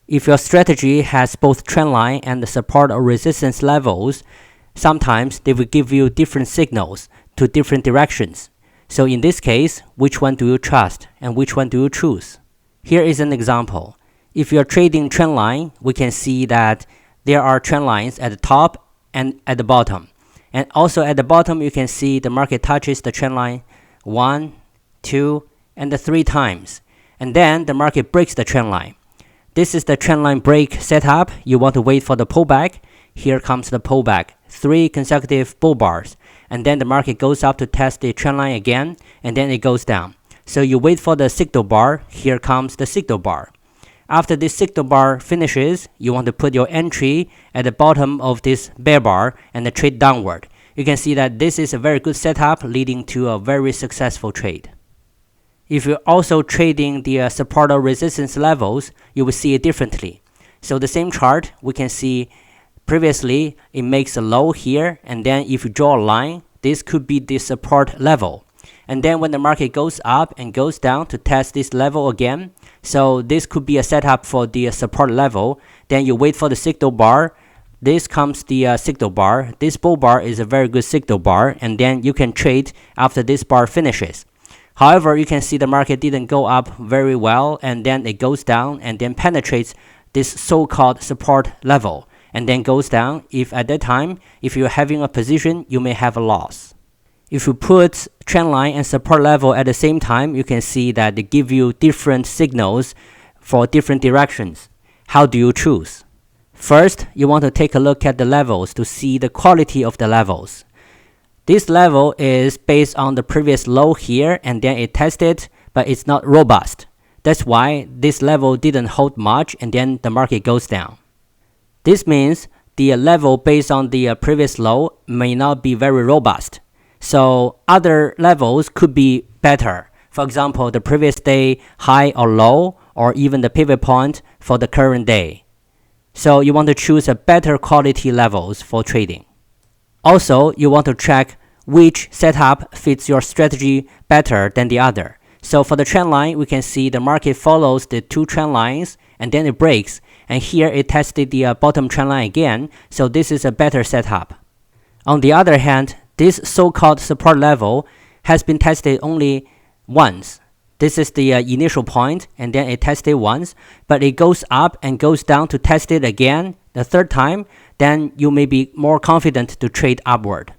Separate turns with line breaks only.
If your strategy has both trendline and the support or resistance levels, sometimes they will give you different signals to different directions. So in this case, which one do you trust and which one do you choose? Here is an example. If you're trading trendline, we can see that there are trend lines at the top and at the bottom. And also at the bottom, you can see the market touches the trend line 1, 2, and 3 times. And then the market breaks the trend line. This is the trend line break setup. You want to wait for the pullback. Here comes the pullback. 3 consecutive bull bars. And then the market goes up to test the trend line again, and then it goes down. So you wait for the signal bar. Here comes the signal bar. After this signal bar finishes, you want to put your entry at the bottom of this bear bar and the trade downward. You can see that this is a very good setup leading to a very successful trade. If you're also trading the support or resistance levels, you will see it differently. So the same chart, we can see previously it makes a low here, and then if you draw a line, this could be the support level. And then when the market goes up and goes down to test this level again, so this could be a setup for the support level. Then you wait for the signal bar. This comes the signal bar. This bull bar is a very good signal bar, and then you can trade after this bar finishes. However, you can see the market didn't go up very well, and then it goes down and then penetrates this so-called support level and then goes down. If at that time, if you're having a position, you may have a loss. If you put trend line and support level at the same time, you can see that they give you different signals for different directions. How do you choose? First, you want to take a look at the levels to see the quality of the levels. This level is based on the previous low here, and then it tested, but it's not robust. That's why this level didn't hold much, and then the market goes down. This means the level based on the previous low may not be very robust. So other levels could be better. For example, the previous day high or low, or even the pivot point for the current day. So you want to choose a better quality levels for trading. Also, you want to check which setup fits your strategy better than the other. So for the trend line, we can see the market follows the 2 trend lines and then it breaks. And here it tested the bottom trend line again. So this is a better setup. On the other hand, this so-called support level has been tested only once. This is the initial point, and then it tested once, but it goes up and goes down to test it again the third time. Then you may be more confident to trade upward.